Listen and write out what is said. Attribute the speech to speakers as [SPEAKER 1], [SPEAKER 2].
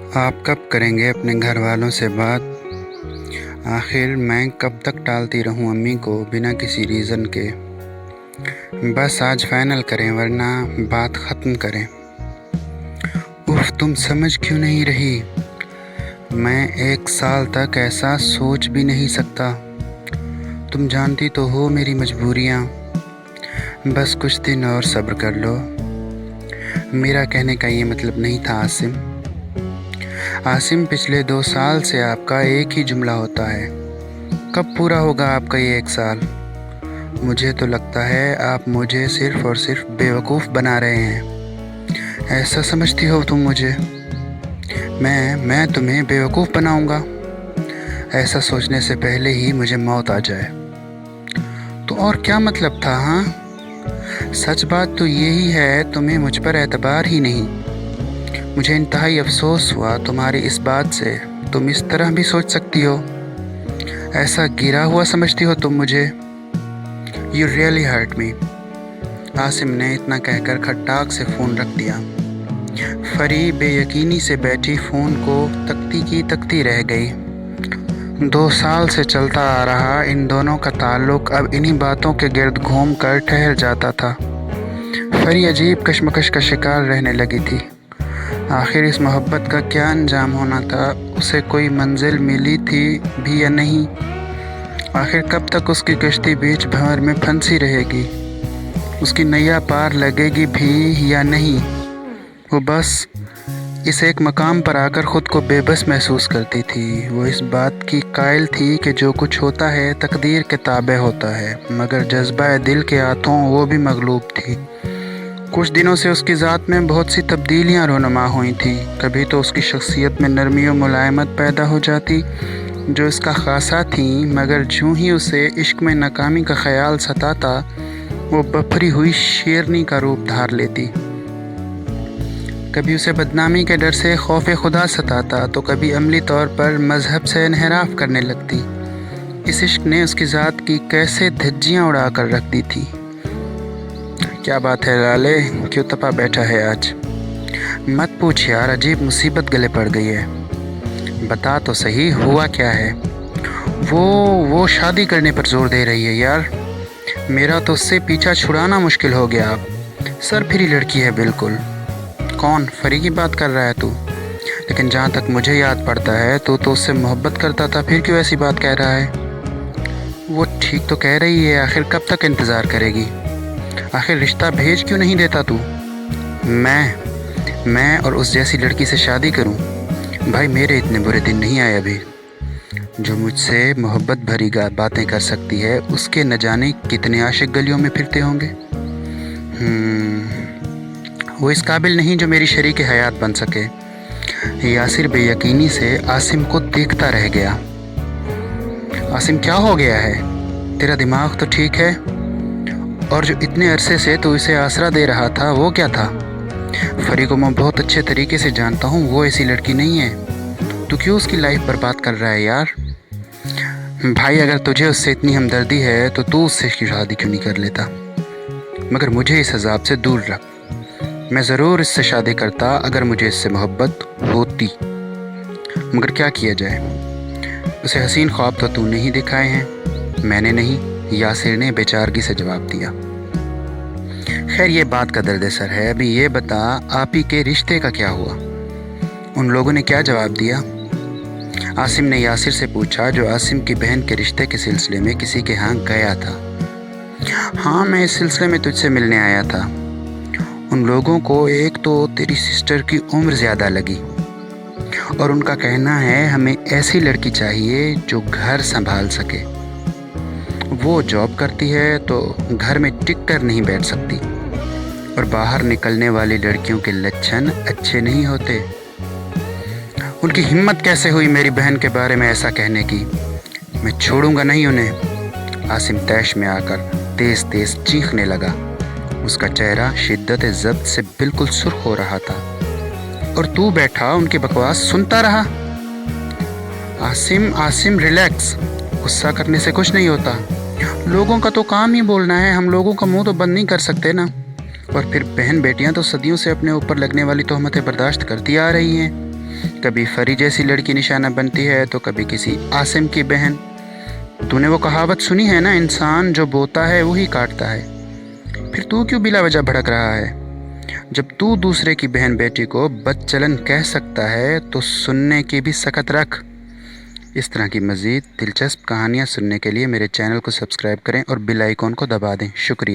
[SPEAKER 1] आप कब करेंगे अपने घर वालों से बात? आखिर मैं कब तक टालती रहूं अम्मी को बिना किसी रीज़न के। बस आज फाइनल करें वरना बात ख़त्म करें। उफ, तुम समझ क्यों नहीं रही? मैं 1 साल तक ऐसा सोच भी नहीं सकता। तुम जानती तो हो मेरी मजबूरियाँ। बस कुछ दिन और सब्र कर लो। मेरा कहने का ये मतलब नहीं था आसिम, पिछले 2 साल से आपका एक ही जुमला होता है, कब पूरा होगा आपका ये 1 साल? मुझे तो लगता है आप मुझे सिर्फ़ और सिर्फ बेवकूफ़ बना रहे हैं। ऐसा समझती हो तुम मुझे? मैं तुम्हें बेवकूफ़ बनाऊंगा? ऐसा सोचने से पहले ही मुझे मौत आ जाए। तो और क्या मतलब था? हाँ, सच बात तो यही है, तुम्हें मुझ पर एतबार ही नहीं। मुझे इंतहाई अफसोस हुआ तुम्हारी इस बात से। तुम इस तरह भी सोच सकती हो? ऐसा गिरा हुआ समझती हो तुम मुझे? You really hurt me. Asim ने इतना कहकर खट्टाक से फ़ोन रख दिया। फरी बेयकीनी से बैठी फ़ोन को तकती की तकती रह गई। 2 साल से चलता आ रहा इन दोनों का ताल्लुक़ अब इन्हीं बातों के गिर्द घूम कर ठहर जाता था। फरी अजीब कशमकश का शिकार रहने लगी थी। आखिर इस मोहब्बत का क्या अंजाम होना था? उसे कोई मंजिल मिली थी भी या नहीं? आखिर कब तक उसकी कश्ती बीच भंवर में फंसी रहेगी? उसकी नैया पार लगेगी भी या नहीं? वो बस इस एक मकाम पर आकर ख़ुद को बेबस महसूस करती थी। वो इस बात की कायल थी कि जो कुछ होता है तकदीर के ताबे होता है, मगर जज्बा दिल के हाथों वो भी मगलूब थी। कुछ दिनों से उसकी ज़ात में बहुत सी तब्दीलियाँ रोनुमा हुई थी। कभी तो उसकी शख्सियत में नरमी और मुलायमत पैदा हो जाती जो इसका ख़ासा थी, मगर जूँ ही उसे इश्क में नाकामी का ख़याल सताता वो बफरी हुई शेरनी का रूप धार लेती। कभी उसे बदनामी के डर से खौफ खुदा सताता तो कभी अमली तौर पर मज़हब से इन्हिराफ करने लगती। इस इश्क ने उसकी ज़ात की कैसे धज्जियाँ उड़ा कर रख दी थी। क्या बात है लाले, क्यों तपा बैठा है आज? मत पूछ यार, अजीब मुसीबत गले पड़ गई है। बता तो सही, हुआ क्या है? वो शादी करने पर जोर दे रही है यार। मेरा तो उससे पीछा छुड़ाना मुश्किल हो गया अब। सरफिरी लड़की है बिल्कुल। कौन? फरी की बात कर रहा है तू? लेकिन जहाँ तक मुझे याद पड़ता है तो उससे मोहब्बत करता था, फिर क्यों ऐसी बात कह रहा है? वो ठीक तो कह रही है, आखिर कब तक इंतज़ार करेगी? आखिर रिश्ता भेज क्यों नहीं देता तू? मैं और उस जैसी लड़की से शादी करूं? भाई मेरे इतने बुरे दिन नहीं आए अभी। जो मुझसे मोहब्बत भरी बातें कर सकती है उसके न जाने कितने आशिक गलियों में फिरते होंगे। वो इस काबिल नहीं जो मेरी शरीक हयात बन सके। यासिर बेयकीनी से आसिम को देखता रह गया। आसिम, क्या हो गया है? तेरा दिमाग तो ठीक है? और जो इतने अरसे से तू इसे आसरा दे रहा था वो क्या था? फरी को मैं बहुत अच्छे तरीके से जानता हूँ, वो ऐसी लड़की नहीं है। तू क्यों उसकी लाइफ बर्बाद कर रहा है यार? भाई अगर तुझे उससे इतनी हमदर्दी है तो तू उससे शादी क्यों नहीं कर लेता? मगर मुझे इस अजाब से दूर रख। मैं ज़रूर इससे शादी करता अगर मुझे इससे मोहब्बत होती, मगर क्या किया जाए? उसे हसीन ख्वाब तो तूने ही दिखाए हैं, मैंने नहीं। यासिर ने बेचारगी से जवाब दिया। खैर ये बात का दर्द सर है। अभी ये बता, आप ही के रिश्ते का क्या हुआ? उन लोगों ने क्या जवाब दिया? आसिम ने यासिर से पूछा, जो आसिम की बहन के रिश्ते के सिलसिले में किसी के यहाँ गया था। हाँ, मैं इस सिलसिले में तुझसे मिलने आया था। उन लोगों को एक तो तेरी सिस्टर की उम्र ज़्यादा लगी और उनका कहना है हमें ऐसी लड़की चाहिए जो घर संभाल सके। वो जॉब करती है तो घर में टिक कर नहीं बैठ सकती, और बाहर निकलने वाली लड़कियों के लक्षण अच्छे नहीं होते। उनकी हिम्मत कैसे हुई मेरी बहन के बारे में ऐसा कहने की? मैं छोड़ूंगा नहीं उन्हें। आसिम तैश में आकर तेज तेज चीखने लगा। उसका चेहरा शिद्दत ज़ब्त से बिल्कुल सुर्ख हो रहा था। और तू बैठा उनकी बकवास सुनता रहा। आसिम रिलैक्स, गुस्सा करने से कुछ नहीं होता। लोगों का तो काम ही बोलना है, हम लोगों का मुंह तो बंद नहीं कर सकते ना। और फिर बहन बेटियां तो सदियों से अपने ऊपर लगने वाली तोहमतें बर्दाश्त करती आ रही हैं। कभी फरी जैसी लड़की निशाना बनती है तो कभी किसी आसिम की बहन। तूने वो कहावत सुनी है ना, इंसान जो बोता है वही काटता है। फिर तू क्यों बिला वजह भड़क रहा है? जब तू दूसरे की बहन बेटी को बदचलन कह सकता है तो सुनने की भी सकत रख। इस तरह की मज़ीद दिलचस्प कहानियाँ सुनने के लिए मेरे चैनल को सब्सक्राइब करें और बेल आइकॉन को दबा दें। शुक्रिया।